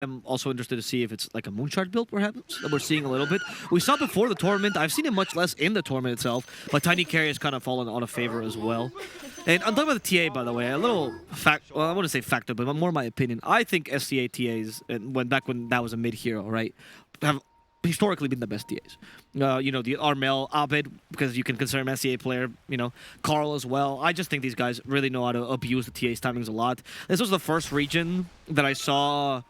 I'm also interested to see if it's like a Moonshard build, perhaps, that we're seeing a little bit. We saw before the tournament. I've seen it much less in the tournament itself, but Tiny Carry has kind of fallen out of favor as well. And I'm talking about the TA, by the way, a little fact, well, I want to say factor, but more my opinion. I think SCA TAs, and back when that was a mid-hero, right, have historically been the best TAs. You know, the Armel, Abed, because you can consider him an SCA player, you know, Carl as well. I just think these guys really know how to abuse the TA's timings a lot. This was the first region that I saw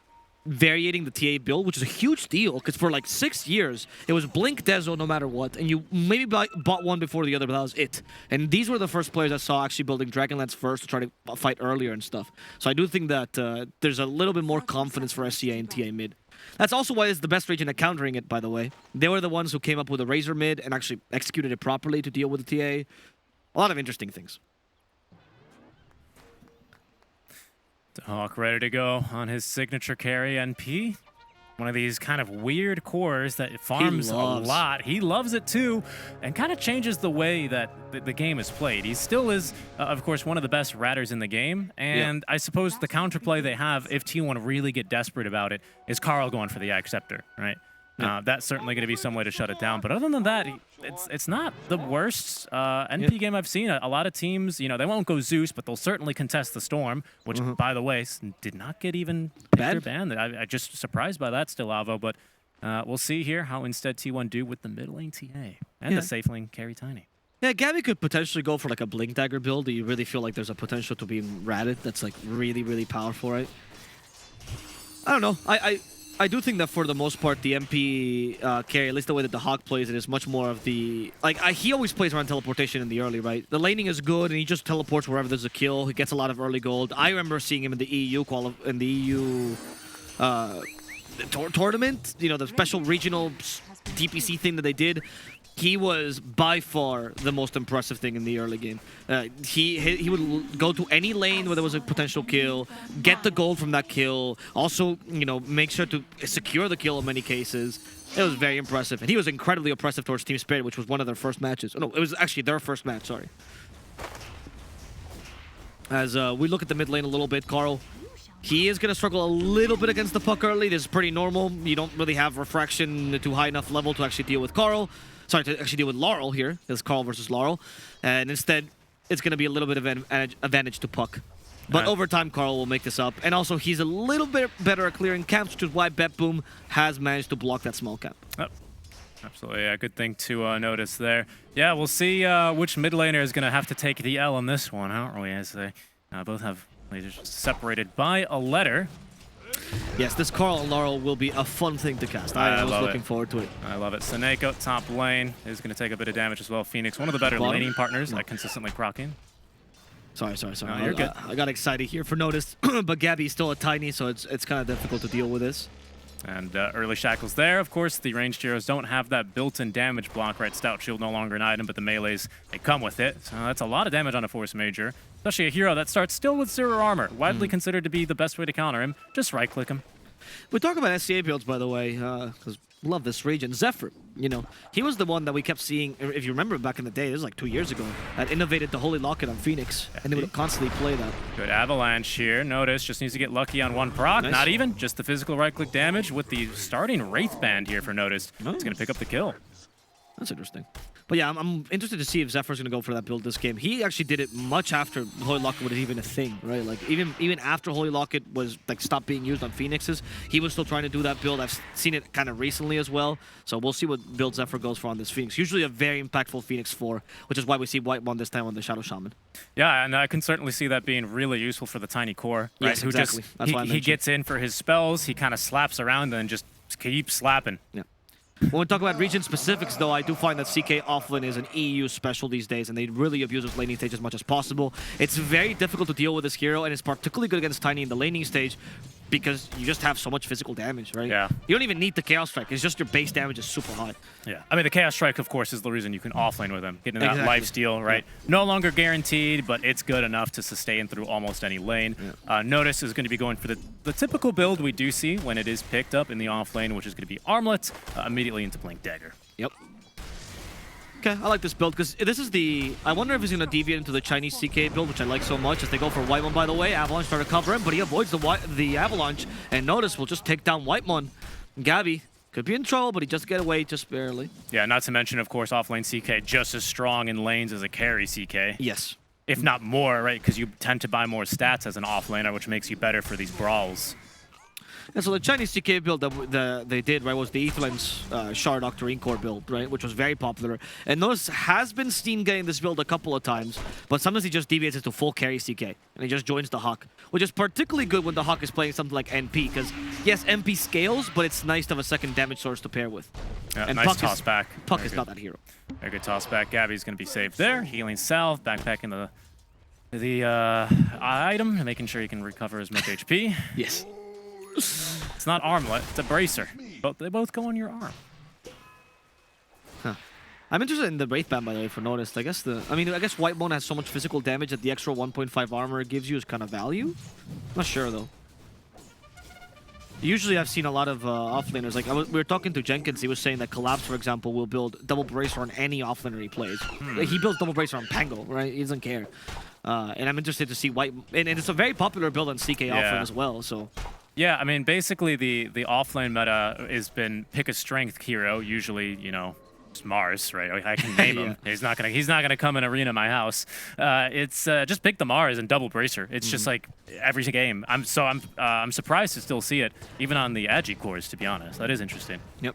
variating the TA build, which is a huge deal, because for like 6 years, it was Blink Dezo no matter what, and you maybe bought one before the other, but that was it. And these were the first players I saw actually building Dragonlance first to try to fight earlier and stuff. So I do think that there's a little bit more confidence for SCA and TA mid. That's also why it's the best region at countering it, by the way. They were the ones who came up with a Razor mid and actually executed it properly to deal with the TA. A lot of interesting things. Hawk ready to go on his signature carry NP. One of these kind of weird cores that farms a lot. He loves it too, and kind of changes the way that the game is played. He still is, of course, one of the best ratters in the game, and I suppose the counterplay they have, if T1 really get desperate about it, is Carl going for the Ag Scepter, right? That's certainly going to be some way to shut it down. But other than that, it's not the worst NP game I've seen. A lot of teams, you know, they won't go Zeus, but they'll certainly contest the Storm, which, by the way, did not get even picked or banned. I'm just surprised by that still, Avo. But we'll see here how instead T1 do with the mid lane TA and the safe lane carry Tiny. Yeah, Gabby could potentially go for like a Blink Dagger build. Do you really feel like there's a potential to be ratted that's like really, really powerful, right? I don't know. I do think that for the most part, the MP carry, at least the way that the Hawk plays it, is much more of the... Like, he always plays around teleportation in the early, right? The laning is good, and he just teleports wherever there's a kill. He gets a lot of early gold. I remember seeing him in the EU tournament, you know, the special regional DPC thing that they did. He was by far the most impressive thing in the early game. He would go to any lane where there was a potential kill, get the gold from that kill, also, you know, make sure to secure the kill in many cases. It was very impressive. And he was incredibly oppressive towards Team Spirit, which was one of their first matches. Oh, no, it was actually their first match, sorry. As we look at the mid lane a little bit, Carl, he is going to struggle a little bit against the puck early. This is pretty normal. You don't really have refraction to high enough level to actually deal with Carl. Sorry, to actually deal with Laurel here. It's Carl versus Laurel. And instead, it's going to be a little bit of an advantage to puck. But over time, Carl will make this up. And also, he's a little bit better at clearing camps, which is why BetBoom has managed to block that small camp. Oh, absolutely. A good thing to notice there. Yeah, we'll see which mid laner is going to have to take the L in this one, aren't we? As they both have leaders separated by a letter. Yes, this Carl and Laurel will be a fun thing to cast. I was looking forward to it. I love it. Seneko, top lane, is going to take a bit of damage as well. Phoenix, one of the better laning partners at consistently proccing. Sorry. No, you're good. I got excited here for notice, but Gabby's still a tiny, so it's kind of difficult to deal with this. And early shackles there. Of course, the ranged heroes don't have that built-in damage block, right? Stout Shield no longer an item, but the melees, they come with it. So that's a lot of damage on a Force Major, especially a hero that starts still with 0 armor. Widely considered to be the best way to counter him. Just right-click him. We talk about SCA builds, by the way, because love this region. Zephyr, you know, he was the one that we kept seeing, if you remember back in the day, this was like 2 years ago, that innovated the Holy Locket on Phoenix, and they would constantly play that. Good Avalanche here. Notice, just needs to get lucky on one proc. Nice. Not even, just the physical right-click damage with the starting Wraith Band here for Notice. It's going to pick up the kill. That's interesting. But yeah, I'm interested to see if Zephyr's going to go for that build this game. He actually did it much after Holy Locket was even a thing, right? Like, even after Holy Locket was, like, stopped being used on Phoenixes, he was still trying to do that build. I've seen it kind of recently as well. So we'll see what build Zephyr goes for on this Phoenix. Usually a very impactful Phoenix 4, which is why we see White One this time on the Shadow Shaman. Yeah, and I can certainly see that being really useful for the tiny core, right? Yes, exactly. That's why he gets in for his spells, he kind of slaps around and just keeps slapping. Yeah. When we talk about region specifics, though, I do find that CK offlane is an EU special these days, and they really abuse his laning stage as much as possible. It's very difficult to deal with this hero, and it's particularly good against Tiny in the laning stage because you just have so much physical damage, right? Yeah. You don't even need the Chaos Strike. It's just your base damage is super high. Yeah. I mean, the Chaos Strike, of course, is the reason you can offlane with him. Getting that lifesteal, right? Yeah. No longer guaranteed, but it's good enough to sustain through almost any lane. Yeah. Notice is going to be going for the typical build we do see when it is picked up in the offlane, which is going to be Armlet, immediately into Blink Dagger. Yep. Okay, I like this build because this is the... I wonder if he's going to deviate into the Chinese CK build, which I like so much as they go for Whitemon, by the way. Avalanche try to cover him, but he avoids the Avalanche. And notice we'll just take down Whitemon. Gabby could be in trouble, but he just get away just barely. Yeah, not to mention, of course, offlane CK just as strong in lanes as a carry CK. Yes. If not more, right? Because you tend to buy more stats as an offlaner, which makes you better for these brawls. And so the Chinese CK build that they did, right, was the Aetherlands Shard Octarine Core build, right, which was very popular. And notice has been seen getting this build a couple of times, but sometimes he just deviates it to full carry CK, and he just joins the Hawk, which is particularly good when the Hawk is playing something like NP, because yes, NP scales, but it's nice to have a second damage source to pair with. Yeah, and nice Puck toss back. Puck is not that hero. Very good toss back. Gabby's going to be saved there. Healing south, backpacking the item, making sure he can recover as much HP. Yes. It's not armlet, it's a bracer. But they both go on your arm. Huh. I'm interested in the Wraith Band, by the way, for noticed. I guess Whitemon has so much physical damage that the extra 1.5 armor it gives you is kind of value. I'm not sure though. Usually I've seen a lot of offlaners, like we were talking to Jenkins, he was saying that Collapse, for example, will build double bracer on any offlaner he plays. Like, he builds double bracer on Pango, right? He doesn't care. And I'm interested to see and it's a very popular build on CK offlane as well, so... Yeah, I mean, basically the offlane meta has been pick a strength hero, usually, you know, it's Mars, right? I can name him. He's not gonna come in arena my house. It's just pick the Mars and double bracer. It's just like every game. I'm surprised to still see it, even on the Agi cores, to be honest. That is interesting. Yep.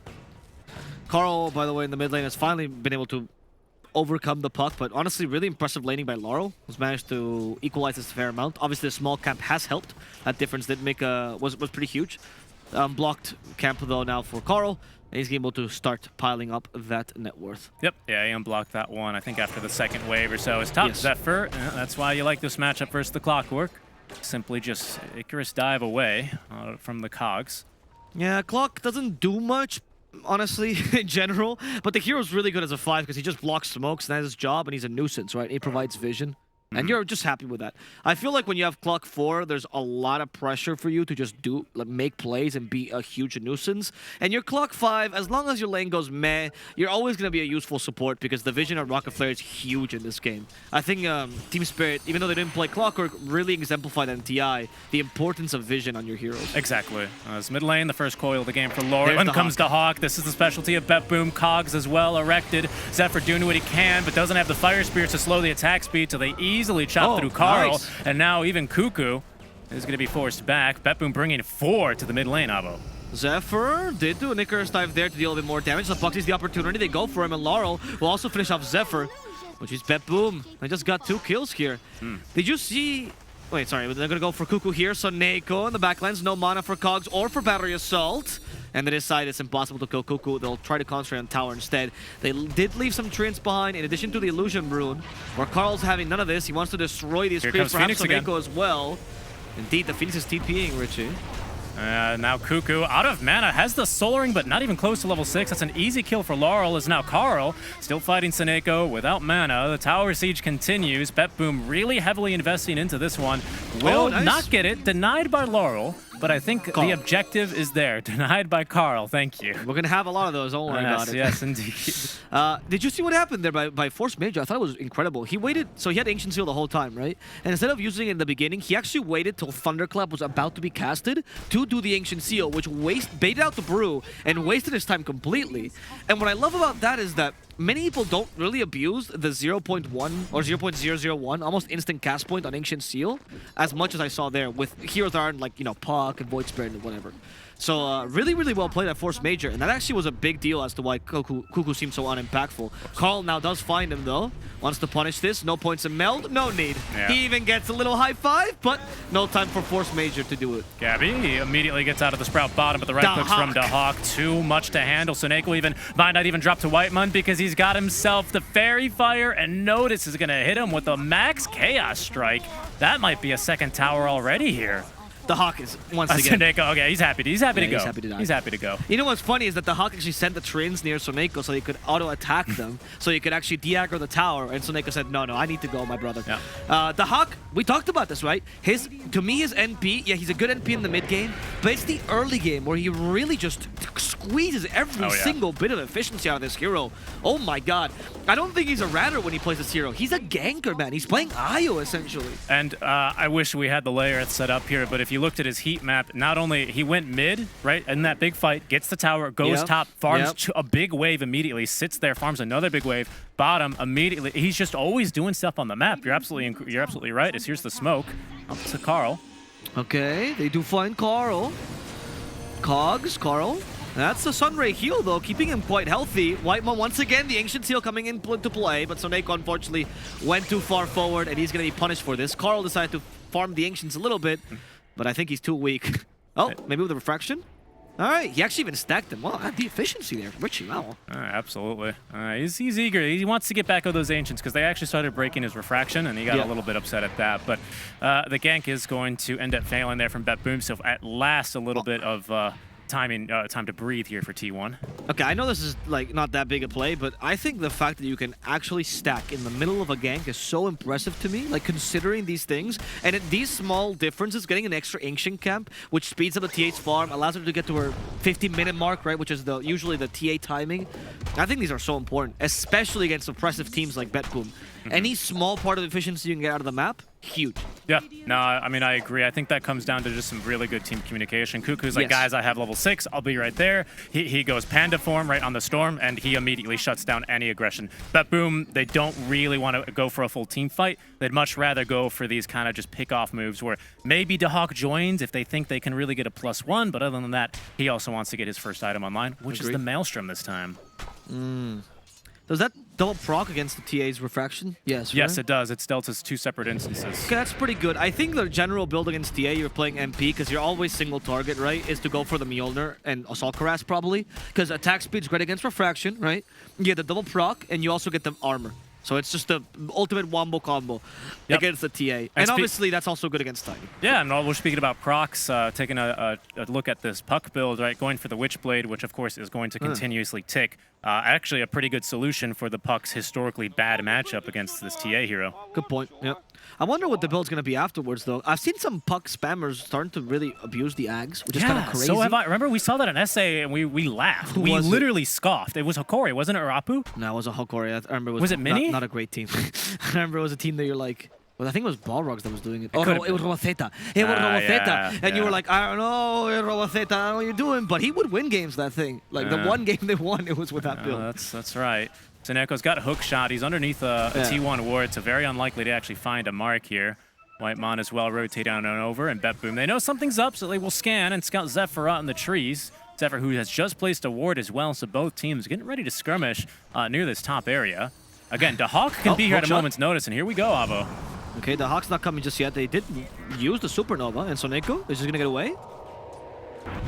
Carl, by the way, in the mid lane has finally been able to overcome the Puck, but honestly, really impressive laning by Laurel, who's managed to equalize this a fair amount. Obviously, the small camp has helped. That difference did make was pretty huge. Blocked camp though now for Carl, and he's able to start piling up that net worth. Yep, yeah, he unblocked that one. I think after the second wave or so. It's top Zephyr. That's why you like this matchup versus the Clockwork. Simply just Icarus dive away from the cogs. Yeah, Clock doesn't do much, honestly, in general, but the hero's really good as a 5 because he just blocks smokes and that's his job, and he's a nuisance, right? He provides vision. And you're just happy with that. I feel like when you have Clock 4, there's a lot of pressure for you to just make plays and be a huge nuisance. And your Clock 5, as long as your lane goes meh, you're always going to be a useful support because the vision of Rocket Flare is huge in this game. I think Team Spirit, even though they didn't play Clockwork, really exemplified in TI the importance of vision on your heroes. Exactly. It's mid lane, the first coil of the game for Laurel. When comes to Hawk, this is the specialty of BetBoom. Cogs as well, erected. Zephyr doing what he can, but doesn't have the Fire Spirits to slow the attack speed, so they easily chop through Carl, nice. And now even Cuckoo is going to be forced back. BetBoom bringing 4 to the mid lane, Abo. Zephyr did do a Icarus dive there to deal a bit more damage. So Puck sees the opportunity, they go for him, and Laurel will also finish off Zephyr, which is BetBoom. They just got 2 kills here. Did you see... Wait, sorry, they're going to go for Cuckoo here, so Neko in the backlines, no mana for Cogs or for Battery Assault. And then this side, it's impossible to kill Cuckoo. They'll try to concentrate on tower instead. They did leave some treants behind, in addition to the Illusion Rune, where Carl's having none of this. He wants to destroy these creeps, perhaps Neko as well. Indeed, the Phoenix is TPing, Richie. Now Cuckoo, out of mana, has the Soul Ring, but not even close to level 6. That's an easy kill for Laurel, as now Carl still fighting Seneko without mana. The tower siege continues. BetBoom really heavily investing into this one. Will not get it. Denied by Laurel. But I think the objective is there. Denied by Carl. Thank you. We're going to have a lot of those. Don't worry about it. Yes, indeed. Did you see what happened there by Force Major? I thought it was incredible. He waited. So he had Ancient Seal the whole time, right? And instead of using it in the beginning, he actually waited till Thunderclap was about to be casted to do the Ancient Seal, which baited out the Brew and wasted his time completely. And what I love about that is that many people don't really abuse the 0.1 or 0.001 almost instant cast point on Ancient Seal as much as I saw there with heroes that aren't like, you know, Puck and Void Spirit and whatever. So really, really well played at Force Major, and that actually was a big deal as to why Cuckoo seemed so unimpactful. Carl now does find him though, wants to punish this, no points in meld, no need. Yeah. He even gets a little high five, but no time for Force Major to do it. Gabby, he immediately gets out of the Sprout bottom, but the right clicks from Dahawk, too much to handle. Seneko even might not even drop to Whitemon because he's got himself the Fairy Fire, and Notice is gonna hit him with a max Chaos Strike. That might be a second tower already here. The Hawk is once again. Soneko, okay, he's happy to go. He's happy to go. You know what's funny is that the Hawk actually sent the Trins near Soneko so he could auto-attack them, so he could actually de-aggro the tower, and Soneko said, no, I need to go, my brother. Yeah. The Hawk, we talked about this, right? To me, his NP, yeah, he's a good NP in the mid game, but it's the early game where he really just squeezes every single bit of efficiency out of this hero. Oh my god. I don't think he's a radder when he plays this hero. He's a ganker, man. He's playing Io, essentially. And I wish we had the layer set up here, but if you looked at his heat map, not only he went mid, right, in that big fight, gets the tower, goes top, farms a big wave immediately, sits there, farms another big wave, bottom immediately. He's just always doing stuff on the map. You're absolutely right. Here's the smoke up to Carl. Okay, they do find Carl. Carl. That's the Sunray heal, though, keeping him quite healthy. Whitemon, once again, the Ancient Seal coming into play, but Soneko, unfortunately, went too far forward, and he's going to be punished for this. Carl decided to farm the Ancients a little bit, but I think he's too weak. Oh, maybe with the Refraction? All right, he actually even stacked him. Wow, the efficiency there, Richie, wow. Absolutely. He's eager. He wants to get back with those Ancients because they actually started breaking his Refraction, and he got a little bit upset at that. But the gank is going to end up failing there from BetBoom, so at last a little bit of time to breathe here for T1. Okay, I know this is like not that big a play, but I think the fact that you can actually stack in the middle of a gank is so impressive to me, like considering these things. And these small differences, getting an extra Ancient Camp, which speeds up the TA's farm, allows her to get to her 50-minute mark, right, which is usually the TA timing. I think these are so important, especially against oppressive teams like BetBoom. Any small part of efficiency you can get out of the map, huge. Yeah, no, I mean, I agree. I think that comes down to just some really good team communication. Cuckoo's like, guys, I have level 6. I'll be right there. He goes Panda form right on the Storm, and he immediately shuts down any aggression. BetBoom, they don't really want to go for a full team fight. They'd much rather go for these kind of just pick-off moves where maybe Dahawk joins if they think they can really get a +1, but other than that, he also wants to get his first item online, which is the Maelstrom this time. Does that double proc against the TA's Refraction? Yes, right? Yes, it does. It's dealt as 2 separate instances. Okay, that's pretty good. I think the general build against TA, you're playing MP, because you're always single target, right, is to go for the Mjolnir and Assault Harass, probably. Because attack speed's great against Refraction, right? You get the double proc, and you also get the armor. So it's just the ultimate wombo combo against the TA. And obviously, that's also good against Tiny. Yeah, and while we're speaking about procs, taking a look at this Puck build, right, going for the Witchblade, which of course is going to continuously tick. Actually, a pretty good solution for the Puck's historically bad matchup against this TA hero. Good point, yep. I wonder what the build's going to be afterwards, though. I've seen some Puck spammers starting to really abuse the Ags, which is kind of crazy. So have I. Remember, we saw that in SA, and we laughed. We literally scoffed. It was Hokori, wasn't it, Arapu? No, it wasn't Hokori. I remember was it Mini? Not a great team. I remember it was a team that you're like... Well, I think it was Balrogs that was doing it. Oh, no, it was Roboceta. It was Roboceta. And you were like, I don't know, Roboceta, I don't know what you're doing. But he would win games, that thing. Like, the one game they won, it was with that build. That's right. Soneko's got a hook shot. He's underneath a T1 ward, so very unlikely to actually find a mark here. Whitemon as well rotate down and over, and BetBoom, they know something's up, so they will scan and scout Zephyr out in the trees. Zephyr, who has just placed a ward as well, so both teams getting ready to skirmish near this top area. Again, Dahawk can be here at a moment's notice, and here we go, Avo. Okay, Dahawk's not coming just yet. They did use the Supernova, and Soneko is just going to get away.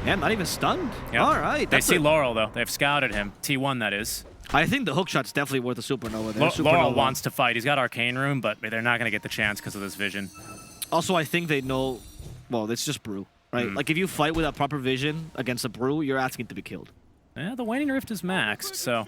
Yeah, not even stunned. Yep. All right. They see Laurel, though. They've scouted him. T1, that is. I think the hookshot's definitely worth a Supernova there. Laurel wants to fight. He's got Arcane Room, but they're not going to get the chance because of this vision. Also, I think they know... Well, it's just Brew, right? Like, if you fight without proper vision against a Brew, you're asking to be killed. Yeah, the Waning Rift is maxed, so...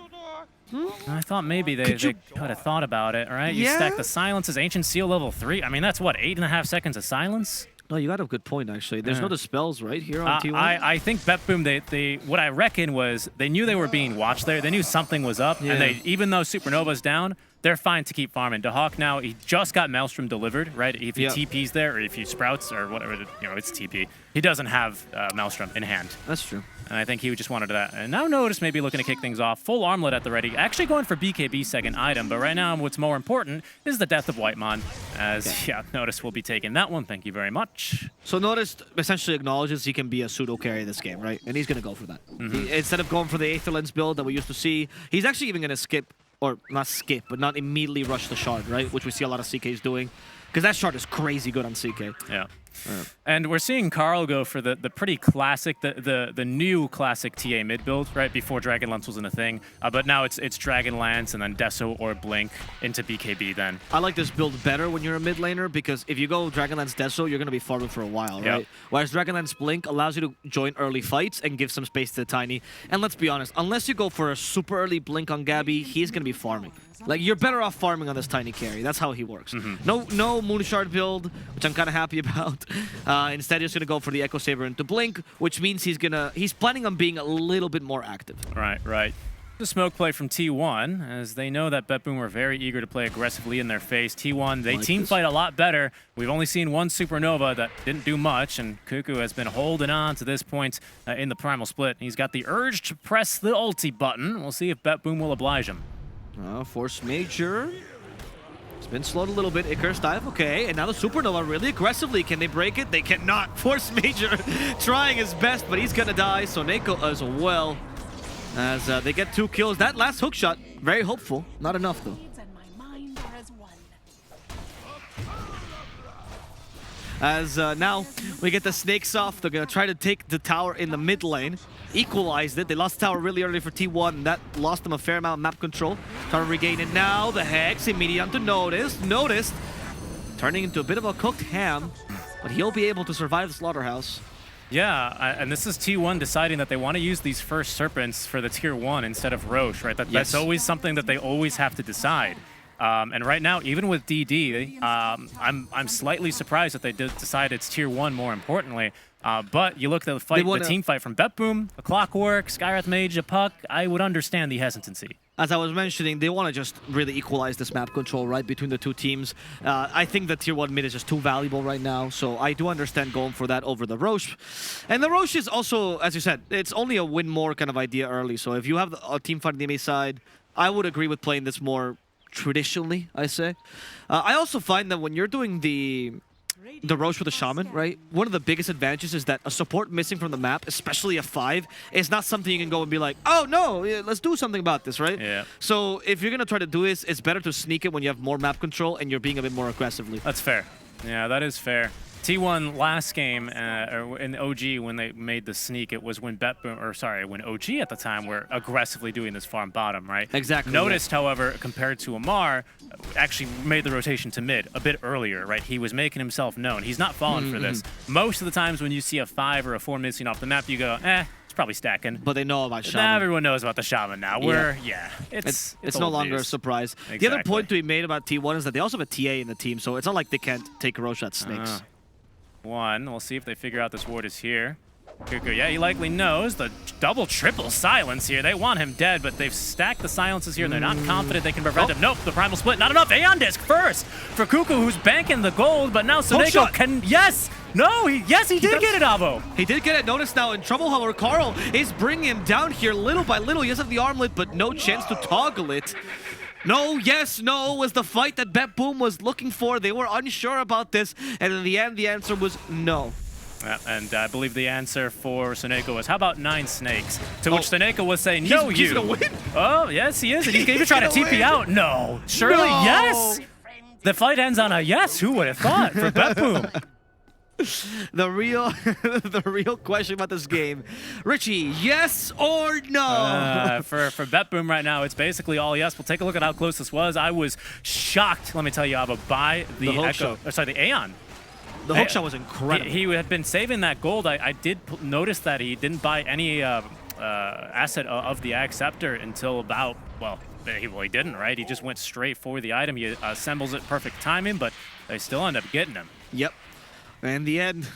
I thought maybe they could have thought about it, all right? You stack the silences, Ancient Seal level 3. I mean, that's what, 8.5 seconds of silence? No, you got a good point, actually. There's no dispels, right, here on T1? I think BetBoom, what I reckon was they knew they were being watched there. They knew something was up, and even though Supernova's down, they're fine to keep farming. Dahawk now, he just got Maelstrom delivered, right? If he TP's there, or if he sprouts, or whatever, it's TP. He doesn't have Maelstrom in hand. That's true. And I think he just wanted that. And now Notice maybe looking to kick things off. Full armlet at the ready. Actually going for BKB's second item, but right now what's more important is the death of Whitemon. As, Notice will be taking that one. Thank you very much. So Notice essentially acknowledges he can be a pseudo carry this game, right? And he's going to go for that. Instead of going for the Aether Lens build that we used to see, he's actually even going to skip, or not skip, but not immediately rush the shard, right? Which we see a lot of CKs doing. Because that shard is crazy good on CK. Yeah. And we're seeing Carl go for the pretty classic, the new classic TA mid build, right? Before Dragonlance wasn't a thing. But now it's Dragonlance and then Deso or Blink into BKB then. I like this build better when you're a mid laner because if you go Dragonlance Deso, you're going to be farming for a while, right? Whereas Dragonlance Blink allows you to join early fights and give some space to the Tiny. And let's be honest, unless you go for a super early Blink on Gabby, he's going to be farming. Like, you're better off farming on this Tiny Carry. That's how he works. No Moonshard build, which I'm kind of happy about. Instead, he's going to go for the Echo Saber into Blink, which means he's planning on being a little bit more active. Right. The smoke play from T1, as they know that BetBoom were very eager to play aggressively in their face. T1, they team fight a lot better. We've only seen one Supernova that didn't do much, and Cuckoo has been holding on to this point in the Primal Split. He's got the urge to press the ulti button. We'll see if BetBoom will oblige him. Force Major. It's been slowed a little bit. Icarus dive, okay. And now the Supernova really aggressively. Can they break it? They cannot. Force Major trying his best, but he's going to die. Soneko as well. As they get 2 kills. That last hook shot, very hopeful. Not enough, though. As now we get the snakes off. They're going to try to take the tower in the mid lane. Equalized it. They lost the tower really early for T1, and that lost them a fair amount of map control. Trying to regain it now. The Hex immediately onto Noticed. Turning into a bit of a cooked ham, but he'll be able to survive the slaughterhouse. Yeah, and this is T1 deciding that they want to use these first Serpents for the Tier 1 instead of Roche, right? That's always something that they always have to decide. And right now, even with DD, I'm slightly surprised that they did decide it's Tier 1 more importantly. But you look at the team fight from BetBoom, a Clockwork, Skywrath Mage, a Puck, I would understand the hesitancy. As I was mentioning, they want to just really equalize this map control right between the two teams. I think the Tier 1 mid is just too valuable right now, so I do understand going for that over the Roche. And the Roche is also, as you said, it's only a win more kind of idea early, so if you have a team fight on the MA side, I would agree with playing this more traditionally, I say. I also find that when you're doing the Roche with a Shaman, right? One of the biggest advantages is that a support missing from the map, especially a 5, is not something you can go and be like, oh no, let's do something about this, right? Yeah. So if you're going to try to do this, it's better to sneak it when you have more map control and you're being a bit more aggressively. That's fair. Yeah, that is fair. T1 last game or in OG when they made the sneak, it was when when OG at the time were aggressively doing this farm bottom, right? Exactly. Noticed, however, compared to Amar, actually made the rotation to mid a bit earlier, right? He was making himself known. He's not falling for this. Most of the times when you see a 5 or a 4 missing off the map, you go, it's probably stacking. But they know about Shaman. Now everyone knows about the Shaman now. It's no longer a surprise. Exactly. The other point to be made about T1 is that they also have a TA in the team, so it's not like they can't take Roche at snakes. We'll see if they figure out this ward is here. Cuckoo, yeah, he likely knows. The triple silence here. They want him dead, but they've stacked the silences here, and they're not confident they can prevent him. Nope, the Primal Split, not enough. Aeon Disc first for Cuckoo, who's banking the gold, but now Soneko can... Yes! No, he did get it, Avo. He did get it. Notice now in trouble, however, Carl is bringing him down here little by little. He does have the armlet, but no chance to toggle it. No, yes, no was the fight that BetBoom was looking for. They were unsure about this, and in the end, the answer was no. Yeah, and I believe the answer for Soneko was, how about 9 snakes? To which Soneko was saying, no, he's gonna win? Oh, yes, he is. And he's even trying to TP out. No. Surely, no. Yes. The fight ends on a yes. Who would have thought for BetBoom? The real question about this game, Richie, yes or no? For BetBoom right now, it's basically all yes. We'll take a look at how close this was. I was shocked, let me tell you, Ava, by the Echo. The Aeon. The hook shot was incredible. He had been saving that gold. I did notice that he didn't buy any asset of the Ag Scepter until about, he didn't, right? He just went straight for the item. He assembles it perfect timing, but they still end up getting him. Yep. And in the end,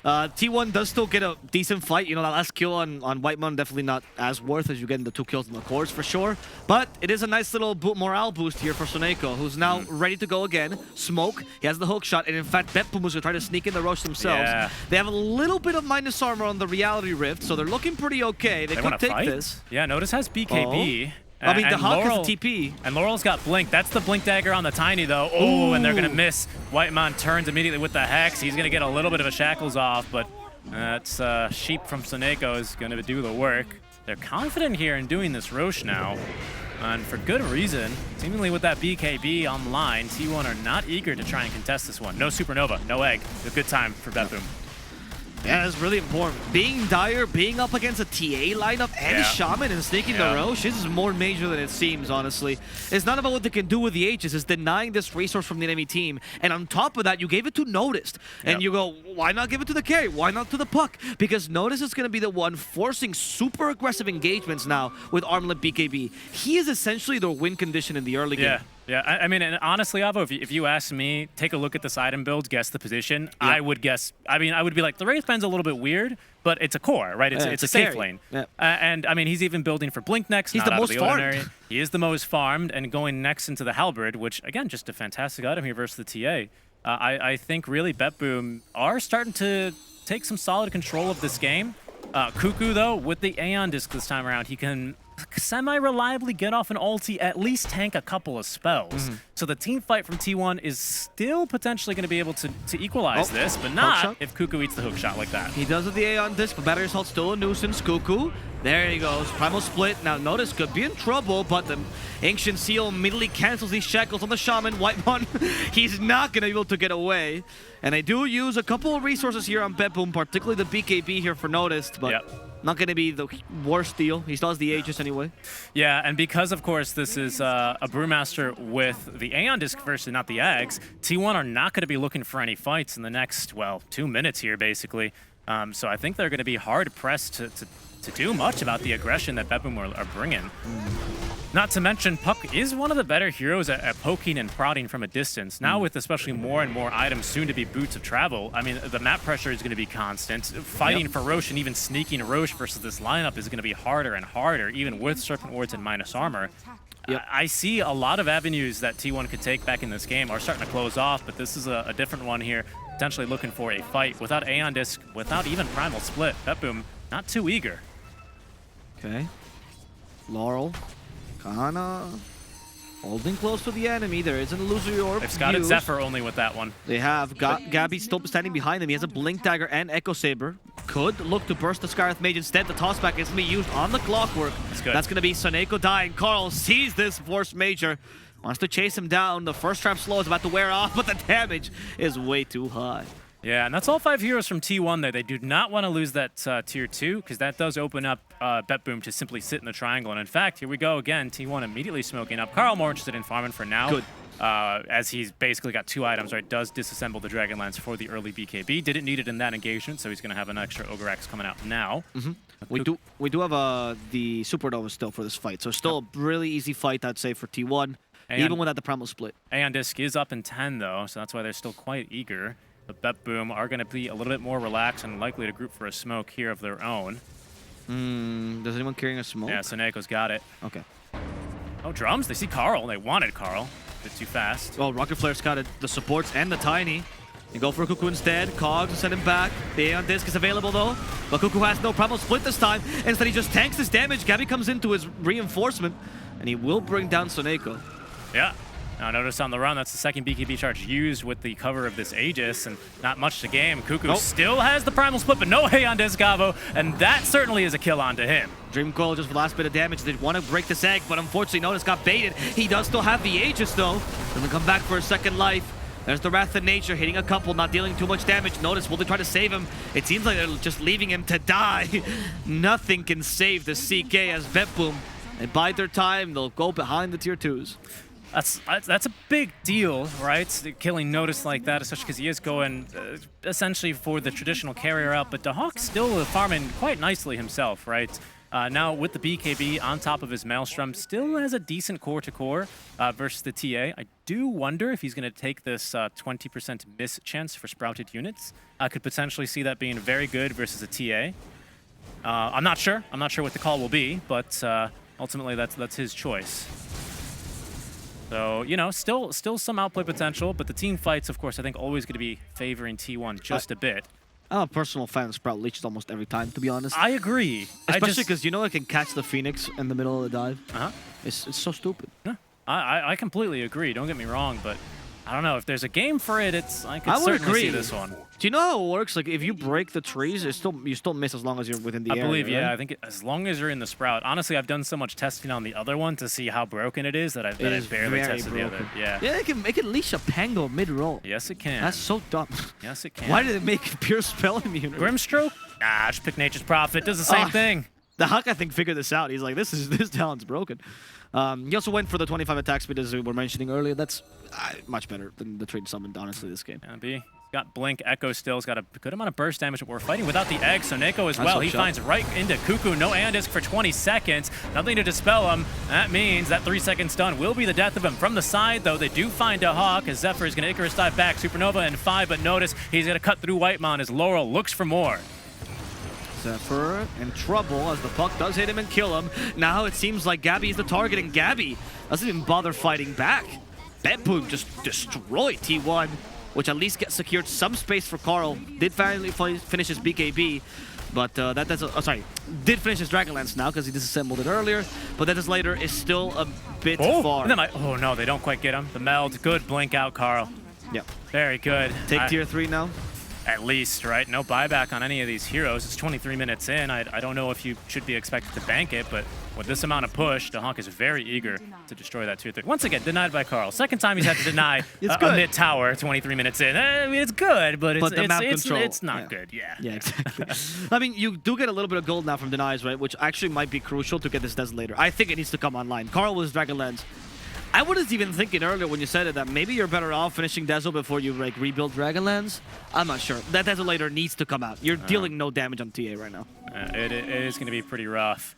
T1 does still get a decent fight. You know, that last kill on Whitemon definitely not as worth as you get in the 2 kills in the cores for sure. But it is a nice little morale boost here for Soneko, who's now ready to go again. Smoke, he has the hook shot, and in fact, BetBoom was going to try to sneak in the Roche themselves. Yeah. They have a little bit of minus armor on the Reality Rift, so they're looking pretty okay. They could take this. Yeah, Notice has BKB. I mean, the Hawk has a TP. And Laurel's got Blink. That's the Blink dagger on the Tiny, though. Oh, and they're going to miss. Whitemon turns immediately with the Hex. He's going to get a little bit of a Shackles off, but that's Sheep from Soneko is going to do the work. They're confident here in doing this Roche now, and for good reason. Seemingly with that BKB on the line, T1 are not eager to try and contest this one. No Supernova, no Egg. A good time for BetBoom. Yeah, that's really important. Being Dire, being up against a TA lineup and Shaman and sneaking the Roche, this is more major than it seems, honestly. It's not about what they can do with the Aegis, it's denying this resource from the enemy team. And on top of that, you gave it to Noticed. And you go, why not give it to the carry? Why not to the Puck? Because Noticed is going to be the one forcing super aggressive engagements now with Armlet BKB. He is essentially their win condition in the early game. Yeah, I mean, and honestly, Avo, if you ask me, take a look at this item build, guess the position, I would guess, I mean, I would be like, the Wraith Pen's a little bit weird, but it's a core, right? It's a safe lane. And, I mean, he's even building for Blink next. He's the most farmed. He is the most farmed, and going next into the Halberd, which, again, just a fantastic item here versus the TA. I think, really, BetBoom are starting to take some solid control of this game. Cuckoo, though, with the Aeon Disc this time around, he can semi-reliably get off an ulti, at least tank a couple of spells. So the team fight from T1 is still potentially going to be able to equalize this, but not if Cuckoo eats the hook shot like that. He does with the Aeon Disc, but Battery Assault still a nuisance. Cuckoo, there he goes. Primal Split. Now Notice could be in trouble, but the Ancient Seal immediately cancels these shackles on the Shaman. White one, he's not going to be able to get away. And they do use a couple of resources here on BetBoom, particularly the BKB here for Noticed, but not going to be the worst deal. He still has the Aegis anyway. Yeah, and because, of course, this is a Brewmaster with the Aeon Disc versus not the Ags, T1 are not going to be looking for any fights in the next, well, 2 minutes here, basically. So I think they're going to be hard-pressed to do much about the aggression that BetBoom are bringing. Not to mention, Puck is one of the better heroes at poking and prodding from a distance. Now with especially more and more items soon to be boots of travel, I mean, the map pressure is going to be constant. Fighting for Roche and even sneaking Roche versus this lineup is going to be harder and harder, even with Serpent Wards and minus armor. I see a lot of avenues that T1 could take back in this game are starting to close off, but this is a different one here, potentially looking for a fight. Without Aeon Disc, without even Primal Split, BetBoom not too eager. Okay. Laurel. Kana holding close to the enemy. There is an illusory orb. They've scouted Zephyr only with that one. They have. Gabby's still standing behind them. He has a Blink Dagger and Echo Saber. Could look to burst the Scarlet Mage instead. The tossback is going to be used on the Clockwork. That's going to be Soneko dying. Carl sees this Force Major. Wants to chase him down. The first trap slow is about to wear off, but the damage is way too high. Yeah, and that's all 5 heroes from T1 there. They do not want to lose that tier 2, because that does open up BetBoom to simply sit in the triangle. And in fact, here we go again. T1 immediately smoking up. Carl more interested in farming for now. Good. As he's basically got 2 items, right? Does disassemble the Dragonlance for the early BKB. Didn't need it in that engagement, so he's going to have an extra Ogre Axe coming out now. We do have the Supernova still for this fight, so still a really easy fight, I'd say, for T1, even without the Primal Split. Aeon Disc is up in 10, though, so that's why they're still quite eager. But BetBoom are going to be a little bit more relaxed and likely to group for a smoke here of their own. Does anyone carrying a smoke? Yeah, Soneko's got it. Okay. Oh, drums. They see Carl. They wanted Carl. A bit too fast. Well, Rocket Flare's got the supports and the Tiny. They go for a Cuckoo instead. Cogs will send him back. The Aeon Disc is available, though. But Cuckoo has no Primal Split this time. Instead, he just tanks this damage. Gabby comes into his reinforcement, and he will bring down Soneko. Yeah. Now notice on the run, that's the second BKB charge used with the cover of this Aegis, and not much to game. Cuckoo still has the Primal Split, but no Aeon Disc Gavo, and that certainly is a kill onto him. Dream Coil just for the last bit of damage. They want to break this egg, but unfortunately Notice got baited. He does still have the Aegis, though. Doesn't come back for a second life. There's the Wrath of Nature hitting a couple, not dealing too much damage. Notice, will they try to save him? It seems like they're just leaving him to die. Nothing can save the CK as BetBoom. They bide their time. They'll go behind the tier 2s. That's a big deal, right? Killing Notice like that, especially because he is going essentially for the traditional carrier out, but Dahawk's still farming quite nicely himself, right? Now with the BKB on top of his Maelstrom, still has a decent core-to-core versus the TA. I do wonder if he's going to take this 20% miss chance for sprouted units. I could potentially see that being very good versus a TA. I'm not sure. I'm not sure what the call will be, but ultimately that's his choice. So, you know, still some outplay potential, but the team fights, of course, I think always going to be favoring T1 just a bit. I'm a personal fan of Sprout Leeches almost every time, to be honest. I agree. Especially because, you know, I can catch the Phoenix in the middle of the dive. It's so stupid. Yeah, I completely agree. Don't get me wrong, but I don't know if there's a game for it. I could I would certainly see agree. this one. Do you know how it works? Like, if you break the trees, you still miss as long as you're within the area. I believe, yeah. Right? I think as long as you're in the sprout. Honestly, I've done so much testing on the other one to see how broken it is that I is barely very tested broken. the other. Yeah. Yeah, it can leash a Pango mid-roll. Yes, it can. That's so dumb. Yes, it can. Why did it make pure spell immune? Grimstroke? Ah, just pick Nature's Prophet. Does the same thing. The Huck, I think, figured this out. He's like, this talent's broken. He also went for the 25 attack speed, as we were mentioning earlier. That's much better than the trade summoned, honestly, this game. B. Got Blink, Echo still. He's got a good amount of burst damage, but we're fighting without the egg. So Neko as well. He finds right into Cuckoo. No Andisk for 20 seconds. Nothing to dispel him. That means that 3-second stun will be the death of him. From the side, though, they do find a Hawk as Zephyr is going to Icarus dive back. Supernova in 5, but notice he's going to cut through Whitemon as Laurel looks for more. Zephyr in trouble as the puck does hit him and kill him. Now it seems like Gabby is the target, and Gabby doesn't even bother fighting back. BetBoom just destroyed T1, which at least secured some space for Carl. Did finally finish his BKB, but did finish his Dragonlance now because he disassembled it earlier. But that is later is still a bit far. Oh no, they don't quite get him. The meld, good blink out, Carl. Yeah. Very good. Take tier 3 now. At least, right? No buyback on any of these heroes. It's 23 minutes in. I don't know if you should be expected to bank it, but with this amount of push, the Hawk is very eager to destroy that tier 3. Once again, denied by Carl. Second time he's had to deny a mid-tower 23 minutes in. I mean, it's good, but it's not good. Yeah. Yeah, exactly. I mean, you do get a little bit of gold now from denies, right? Which actually might be crucial to get this Desolator. I think it needs to come online. Carl was Dragonlance. I was even thinking earlier when you said it that maybe you're better off finishing Deso before you like rebuild Dragonlance. I'm not sure. That Desolator needs to come out. You're dealing no damage on TA right now. It is going to be pretty rough.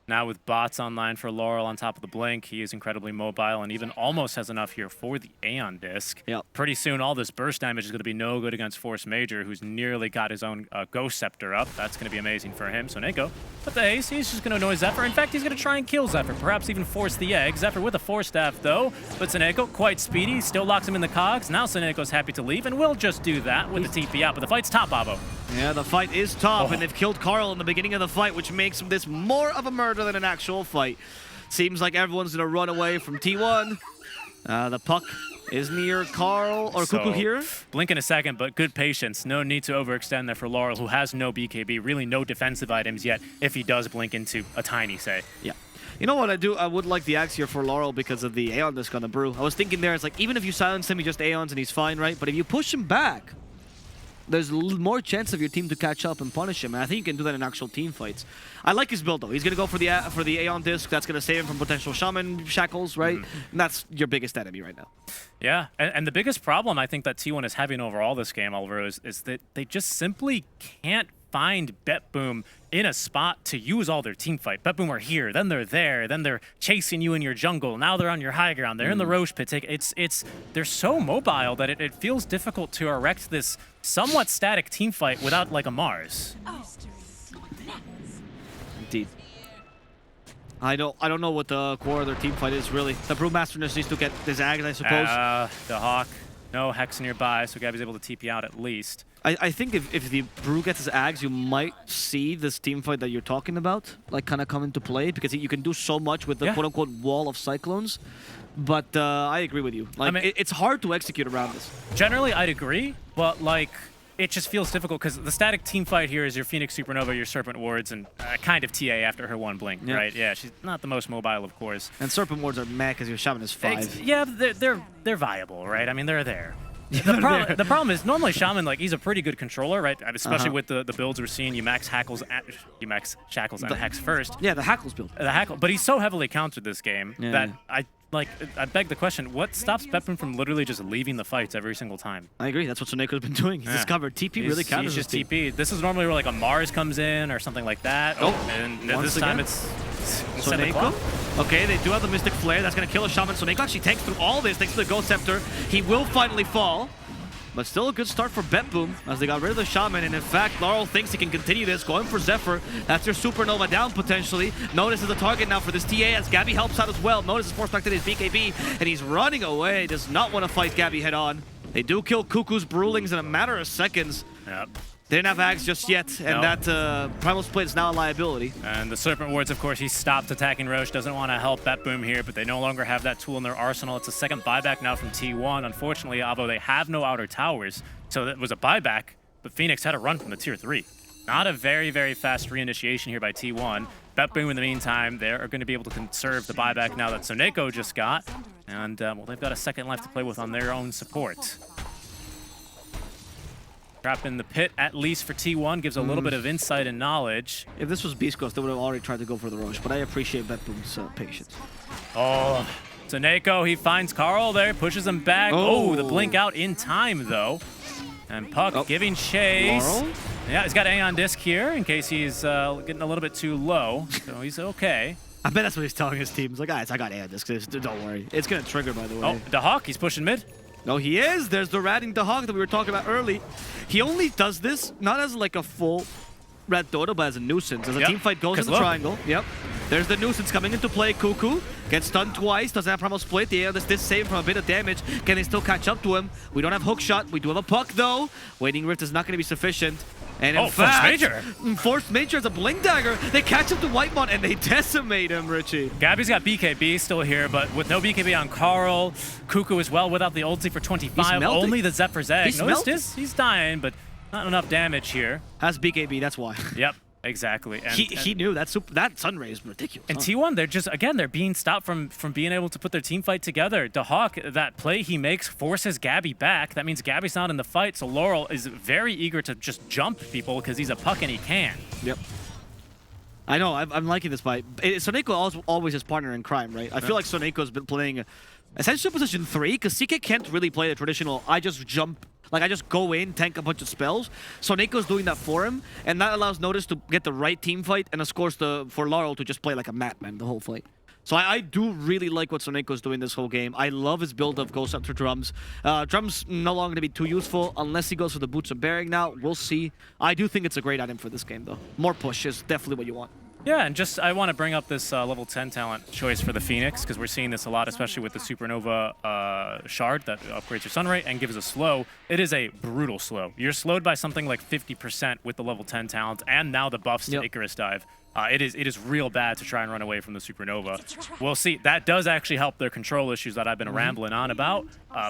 Now with bots online for Laurel on top of the Blink, he is incredibly mobile and even almost has enough here for the Aeon Disc. Yep. Pretty soon all this burst damage is going to be no good against Force Major, who's nearly got his own Ghost Scepter up. That's going to be amazing for him. So Neko, with the haste, he's just going to annoy Zephyr. In fact, he's going to try and kill Zephyr, perhaps even force the egg. Zephyr with a Force Staff though, but Seneko quite speedy, still locks him in the cogs. Now Seneko's happy to leave and will just do that with the TP out, but the fight's top, Babo. Yeah, the fight is top, and they've killed Carl in the beginning of the fight, which makes this more of a murder than an actual fight. Seems like everyone's gonna run away from T1. The puck is near Carl or Cuckoo here. Blink in a second, but good patience. No need to overextend there for Laurel, who has no BKB, really no defensive items yet if he does blink into a tiny, say. Yeah. You know what I do? I would like the Axe here for Laurel because of the Aeon Disc on the Brew. I was thinking there, it's like, even if you silence him, he just Aeons and he's fine, right? But if you push him back, there's more chance of your team to catch up and punish him, and I think you can do that in actual team fights. I like his build though. He's gonna go for the Aeon Disc. That's gonna save him from potential Shaman shackles, right? And that's your biggest enemy right now. Yeah, and the biggest problem I think that T1 is having overall this game, Alvaro, is that they just simply can't find BetBoom in a spot to use all their team fight. BetBoom are here, then they're there, then they're chasing you in your jungle. Now they're on your high ground. They're in the Roche pit. They're so mobile that it feels difficult to erect this somewhat static team fight without like a Mars. Indeed. I don't know what the core of their team fight is really. The Brewmaster just needs to get this Ags, I suppose. The Hawk, no Hex nearby, so Gabby's able to TP out at least. I think if the Brew gets his Ags, you might see this team fight that you're talking about, like, kind of come into play, because you can do so much with the quote-unquote wall of Cyclones. But I agree with you. Like, I mean, it's hard to execute around this. Generally, I'd agree, but, like, it just feels difficult, because the static team fight here is your Phoenix Supernova, your Serpent Wards, and kind of TA after her one blink, right? Yeah, she's not the most mobile, of course. And Serpent Wards are meh, because your Shaman is 5. Yeah, they're viable, right? I mean, they're there. The problem is normally Shaman, like, he's a pretty good controller, right? Especially with the builds we're seeing. You max Shackles and Hex first. Yeah, the Hackles build. But he's so heavily countered this game that I beg the question: what stops BetBoom from literally just leaving the fights every single time? I agree. That's what Soneko's been doing. He's discovered TP really counters. He's just TP. This is normally where like a Mars comes in or something like that. And this time it's Soneko. Okay, they do have the Mystic Flare. That's going to kill a Shaman. Soneko actually takes through all this thanks to the Ghost Scepter. He will finally fall. But still a good start for BetBoom as they got rid of the Shaman. And in fact, Laurel thinks he can continue this, going for Zephyr. That's your Supernova down potentially. Notice is the target now for this TA as Gabby helps out as well. Notice is forced back to his BKB and he's running away. Does not want to fight Gabby head on. They do kill Cuckoo's Brewlings in a matter of seconds. Yep. They didn't have Axe just yet, and that Primal Split is now a liability. And the Serpent Wards, of course, he stopped attacking Roche, doesn't want to help BetBoom here, but they no longer have that tool in their arsenal. It's a second buyback now from T1. Unfortunately, although they have no outer towers, so that was a buyback, but Phoenix had a run from the tier 3. Not a very, very fast reinitiation here by T1. BetBoom, in the meantime, they are going to be able to conserve the buyback now that Soneko just got. And, well, they've got a second life to play with on their own support. Trap in the pit, at least for T1, gives a little bit of insight and knowledge. If this was Beast Coast, they would have already tried to go for the Roche, but I appreciate BetBoom's patience. Oh, Soneko, he finds Carl there, pushes him back. Oh, the blink out in time, though. And Puck giving chase. Laurel? Yeah, he's got Aeon Disc here in case he's getting a little bit too low, so he's okay. I bet that's what he's telling his team. He's like, guys, I got Aeon Disc. Don't worry. It's going to trigger, by the way. Oh, Dahawk, he's pushing mid. No, he is. There's the ratting Dahawk that we were talking about early. He only does this not as like a full red Dota, but as a nuisance. As a team fight goes in the triangle. Yep. There's the nuisance coming into play. Cuckoo gets stunned twice. Doesn't have Primal Split. The Aeon Disc saved from a bit of damage. Can they still catch up to him? We don't have hook shot. We do have a puck though. Waiting Rift is not going to be sufficient. And in fact, Force Major is a Blink Dagger. They catch up to Whitemon and they decimate him, Richie. Gabby's got BKB still here, but with no BKB on Carl, Cuckoo as well without the ulti for 25. Only the Zephyr's Egg. He's dying, but not enough damage here. Has BKB, that's why. Yep. Exactly. And he knew that Sunray is ridiculous. And T1, they're just, again, they're being stopped from being able to put their team fight together. Dahawk, that play he makes forces Gabby back. That means Gabby's not in the fight, so Laurel is very eager to just jump people because he's a puck and he can. Yep. I know, I'm liking this fight. Soneko always his partner in crime, right? I feel like Soneko's been playing essentially position 3 because CK can't really play the traditional, I just jump. Like, I just go in, tank a bunch of spells. Soneko's doing that for him, and that allows Notice to get the right team fight, and of course for Laurel to just play like a madman the whole fight. So I do really like what Soneko's doing this whole game. I love his build of Ghost Hunter Drums. Drums no longer going to be too useful unless he goes for the Boots of Bearing now. We'll see. I do think it's a great item for this game, though. More push is definitely what you want. Yeah, and just I want to bring up this level 10 talent choice for the Phoenix because we're seeing this a lot, especially with the Supernova shard that upgrades your stun rate and gives a slow. It is a brutal slow. You're slowed by something like 50% with the level 10 talent and now the buffs to Icarus Dive. It is real bad to try and run away from the Supernova. We'll see. That does actually help their control issues that I've been rambling on about,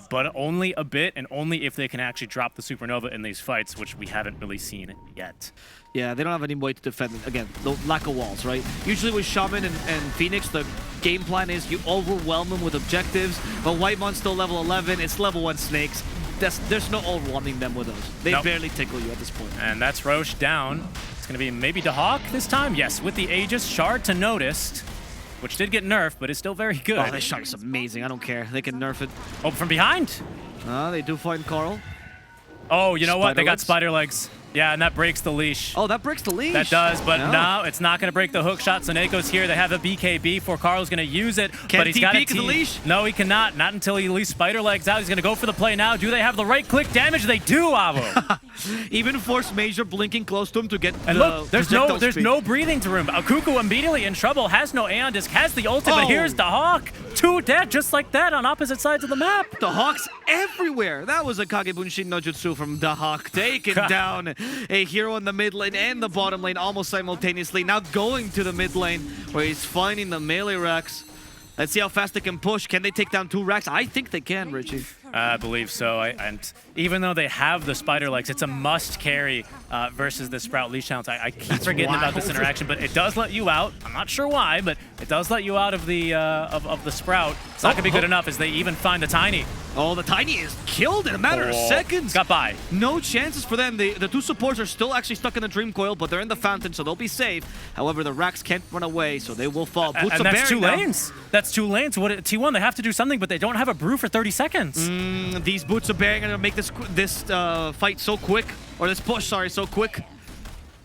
but only a bit and only if they can actually drop the Supernova in these fights, which we haven't really seen yet. Yeah, they don't have any way to defend it. Again, the lack of walls, right? Usually with Shaman and Phoenix, the game plan is you overwhelm them with objectives, but Whitemon's still level 11, it's level 1 snakes. There's no overwhelming them with those. They barely tickle you at this point. And that's Roche down. It's going to be maybe Dahawk this time? Yes, with the Aegis shard to Noticed, which did get nerfed, but is still very good. Oh, this shard is amazing. I don't care. They can nerf it. Oh, from behind? They do find Carl. Oh, you know what? They got spider legs. Yeah, and that breaks the leash. Oh, that breaks the leash. That does, but no, it's not going to break the hook shot. Soneko's here. They have a BKB for Carl's going to use it, but he's got a the leash? No, he cannot. Not until he leaves spider legs out. He's going to go for the play now. Do they have the right click damage? They do, Avo. Even Force Major blinking close to him to get and look, there's no breathing room. Cuckoo immediately in trouble. Has no Aeon Disc. Has the ultimate. But here's Dahawk. 2 dead just like that on opposite sides of the map. Dahawk's everywhere. That was a Kagebunshin no Jutsu from Dahawk. Taking down a hero in the mid lane and the bottom lane almost simultaneously. Now going to the mid lane where he's finding the melee racks. Let's see how fast they can push. Can they take down 2 racks? I think they can, Richie. I believe so. And even though they have the spider legs, it's a must carry versus the Sprout leash talents. I keep forgetting about this interaction, but it does let you out. I'm not sure why, but it does let you out of the Sprout. It's not gonna be good enough as they even find the Tiny. Oh, the Tiny is killed in a matter of seconds. Got by. No chances for them. The 2 supports are still actually stuck in the Dream Coil, but they're in the fountain, so they'll be safe. However, the racks can't run away, so they will fall. And that's 2 lanes. That's 2 lanes. What T1? They have to do something, but they don't have a brew for 30 seconds. These Boots of Bearing are going to make this fight so quick, or this push, sorry, so quick.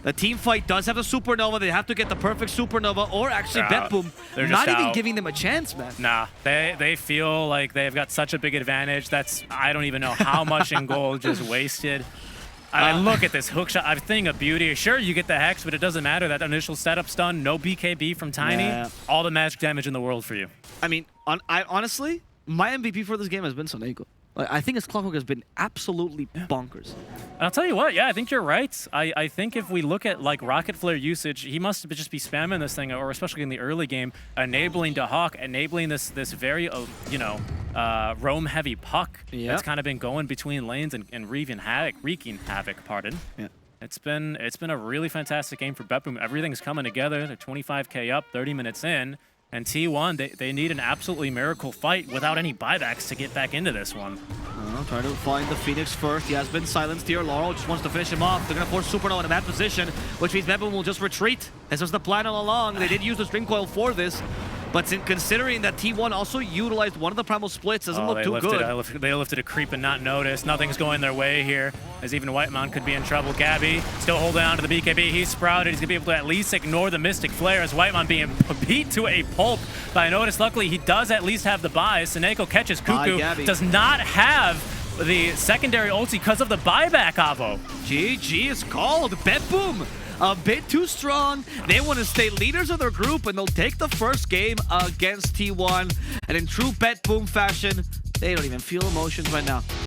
The team fight does have a Supernova. They have to get the perfect Supernova, or actually BetBoom. Not even giving them a chance, man. Nah, they feel like they've got such a big advantage. I don't even know how much in gold just wasted. I mean, look at this hook shot. I think a beauty. Sure, you get the Hex, but it doesn't matter. That initial setup stun, no BKB from Tiny. All the magic damage in the world for you. I mean, honestly, my MVP for this game has been Soneko. Like, I think his clockwork has been absolutely bonkers. And I'll tell you what, yeah, I think you're right. I think if we look at like Rocket Flare usage, he must just be spamming this thing, or especially in the early game, enabling Dahawk, enabling this very roam heavy puck that's kind of been going between lanes and wreaking havoc. Pardon. Yeah. It's been a really fantastic game for BetBoom. Everything's coming together. They're 25K up, 30 minutes in. And T1, they need an absolutely miracle fight without any buybacks to get back into this one. Trying to find the Phoenix first. He has been silenced here. Laurel just wants to finish him off. They're going to force Supernova in a bad position, which means BetBoom will just retreat. This was the plan all along. They did use the string coil for this. But considering that T1 also utilized one of the primal splits, doesn't look too good. They lifted a creep and not noticed. Nothing's going their way here, as even Whitemon could be in trouble. Gabby still holding on to the BKB. He's sprouted. He's going to be able to at least ignore the Mystic Flare, as Whitemon being beat to a pulp by Notice. Luckily, he does at least have the buy. Seneko catches Cuckoo. Does not have the secondary ulti because of the buyback, Avo. GG is called. BetBoom a bit too strong. They want to stay leaders of their group, and they'll take the first game against T1. And in true BetBoom fashion, they don't even feel emotions right now.